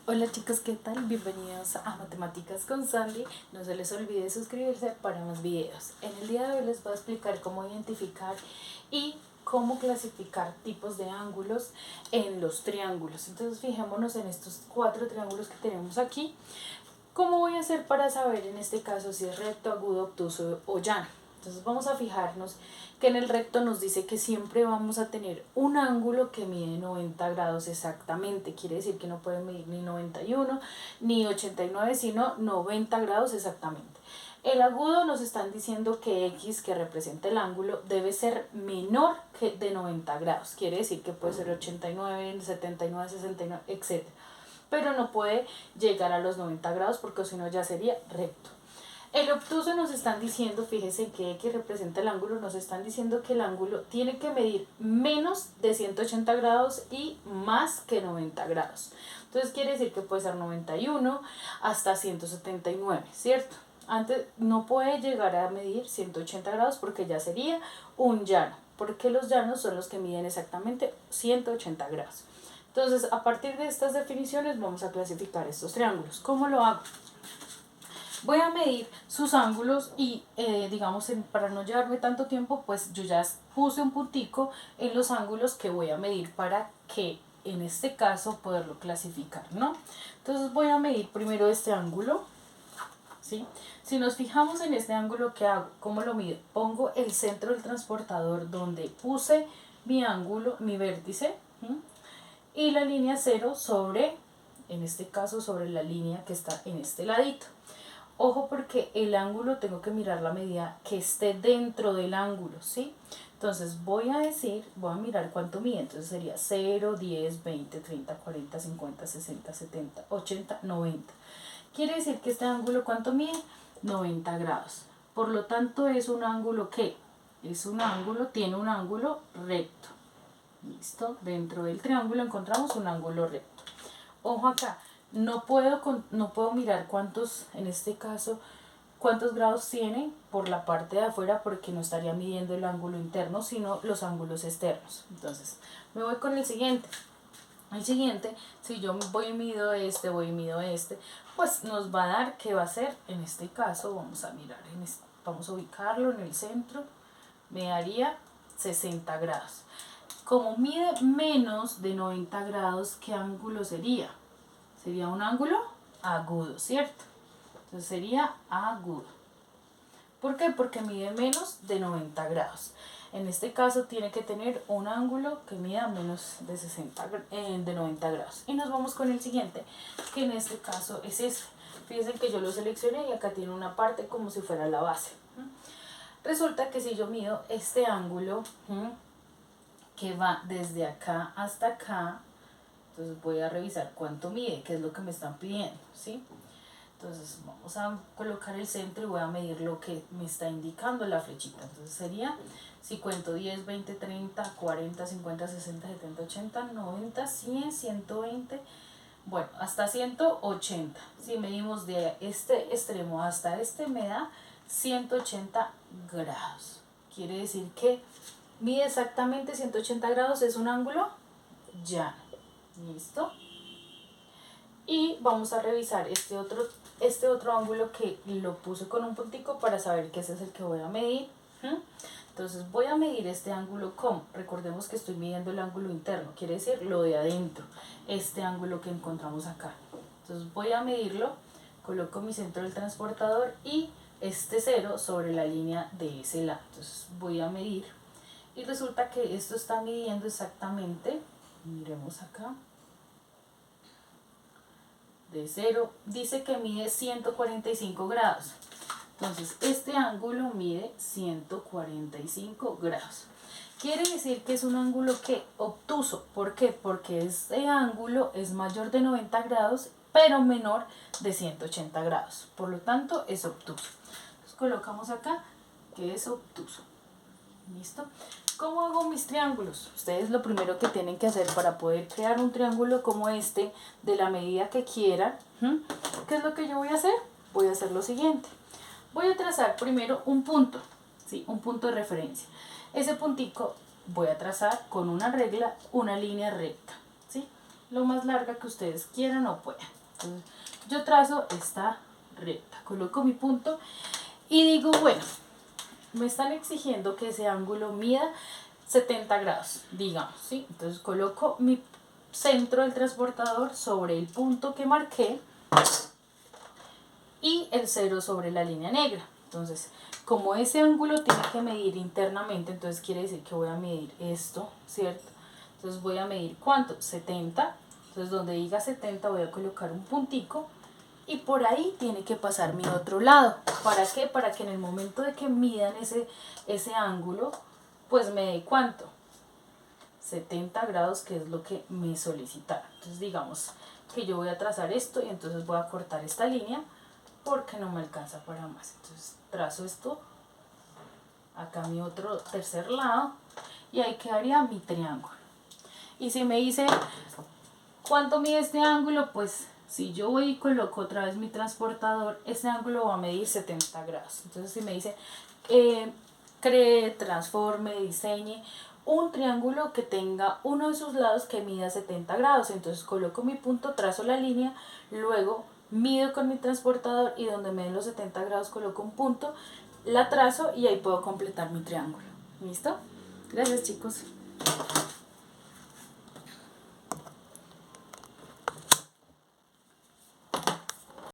Hola chicos, ¿qué tal? Bienvenidos a Matemáticas con Sandy. No se les olvide suscribirse para más videos. En el día de hoy les voy a explicar cómo identificar y cómo clasificar tipos de ángulos en los triángulos. Entonces fijémonos en estos 4 triángulos que tenemos aquí. ¿Cómo voy a hacer para saber en este caso si es recto, agudo, obtuso o llano? Entonces vamos a fijarnos que en el recto nos dice que siempre vamos a tener un ángulo que mide 90 grados exactamente. Quiere decir que no puede medir ni 91 ni 89, sino 90 grados exactamente. El agudo nos están diciendo que X, que representa el ángulo, debe ser menor que de 90 grados. Quiere decir que puede ser 89, 79, 69, etc. Pero no puede llegar a los 90 grados porque si no ya sería recto. El obtuso nos están diciendo, fíjense que X representa el ángulo, nos están diciendo que el ángulo tiene que medir menos de 180 grados y más que 90 grados. Entonces quiere decir que puede ser 91 hasta 179, ¿cierto? Antes no puede llegar a medir 180 grados porque ya sería un llano, porque los llanos son los que miden exactamente 180 grados. Entonces, a partir de estas definiciones vamos a clasificar estos triángulos. ¿Cómo lo hago? Voy a medir sus ángulos y digamos para no llevarme tanto tiempo, pues yo ya puse un puntico en los ángulos que voy a medir para que en este caso poderlo clasificar, ¿no? Entonces voy a medir primero este ángulo, ¿sí? Si nos fijamos en este ángulo, ¿qué hago? ¿Cómo lo mido? Pongo el centro del transportador donde puse mi ángulo, mi vértice, ¿sí? Y la línea 0 sobre, en este caso sobre la línea que está en este ladito. Ojo porque el ángulo tengo que mirar la medida que esté dentro del ángulo, ¿sí? Entonces voy a mirar cuánto mide. Entonces sería 0, 10, 20, 30, 40, 50, 60, 70, 80, 90. Quiere decir que este ángulo ¿cuánto mide? 90 grados. Por lo tanto es un ángulo ¿qué? Tiene un ángulo recto. ¿Listo? Dentro del triángulo encontramos un ángulo recto. Ojo acá. No puedo mirar en este caso, cuántos grados tiene por la parte de afuera porque no estaría midiendo el ángulo interno, sino los ángulos externos. Entonces, me voy con el siguiente. El siguiente, si yo voy y mido este, pues nos va a dar que va a ser, en este caso, vamos a mirar, vamos a ubicarlo en el centro, me daría 60 grados. Como mide menos de 90 grados, ¿qué ángulo sería? Sería un ángulo agudo, ¿cierto? Entonces sería agudo. ¿Por qué? Porque mide menos de 90 grados. En este caso tiene que tener un ángulo que mida menos de 90 grados. Y nos vamos con el siguiente, que en este caso es este. Fíjense que yo lo seleccioné y acá tiene una parte como si fuera la base. Resulta que si yo mido este ángulo que va desde acá hasta acá, entonces voy a revisar cuánto mide, que es lo que me están pidiendo, ¿sí? Entonces vamos a colocar el centro y voy a medir lo que me está indicando la flechita. Entonces sería, si cuento 10, 20, 30, 40, 50, 60, 70, 80, 90, 100, 120, bueno, hasta 180. Si medimos de este extremo hasta este me da 180 grados. Quiere decir que mide exactamente 180 grados, es un ángulo llano. ¿Listo? Y vamos a revisar este otro ángulo que lo puse con un puntico para saber que ese es el que voy a medir. Entonces voy a medir este ángulo con, recordemos que estoy midiendo el ángulo interno, quiere decir lo de adentro, este ángulo que encontramos acá. Entonces voy a medirlo, coloco mi centro del transportador y este 0 sobre la línea de ese lado. Entonces voy a medir y resulta que esto está midiendo exactamente, miremos acá, de 0, dice que mide 145 grados. Entonces, este ángulo mide 145 grados. Quiere decir que es un ángulo que obtuso. ¿Por qué? Porque este ángulo es mayor de 90 grados, pero menor de 180 grados. Por lo tanto, es obtuso. Entonces, colocamos acá que es obtuso. ¿Listo? ¿Cómo hago mis triángulos? Ustedes lo primero que tienen que hacer para poder crear un triángulo como este, de la medida que quieran, ¿qué es lo que yo voy a hacer? Voy a hacer lo siguiente. Voy a trazar primero un punto, ¿sí? Un punto de referencia. Ese puntico voy a trazar con una regla, una línea recta, ¿sí? lo más larga que ustedes quieran o puedan. Entonces, yo trazo esta recta, coloco mi punto y digo, bueno, me están exigiendo que ese ángulo mida 70 grados, digamos, ¿sí? Entonces coloco mi centro del transportador sobre el punto que marqué y el 0 sobre la línea negra. Entonces, como ese ángulo tiene que medir internamente, entonces quiere decir que voy a medir esto, ¿cierto? Entonces voy a medir ¿cuánto? 70. Entonces donde diga 70 voy a colocar un puntico y por ahí tiene que pasar mi otro lado. ¿Para qué? Para que en el momento de que midan ese ángulo, pues me dé ¿cuánto? 70 grados, que es lo que me solicitaron. Entonces digamos que yo voy a trazar esto y entonces voy a cortar esta línea porque no me alcanza para más. Entonces trazo esto, acá mi otro tercer lado y ahí quedaría mi triángulo. Y si me dice ¿cuánto mide este ángulo? Pues si yo voy y coloco otra vez mi transportador, este ángulo va a medir 70 grados. Entonces si me dice cree, transforme, diseñe un triángulo que tenga uno de sus lados que mida 70 grados, entonces coloco mi punto, trazo la línea, luego mido con mi transportador y donde me den los 70 grados coloco un punto, la trazo y ahí puedo completar mi triángulo. ¿Listo? Gracias, chicos.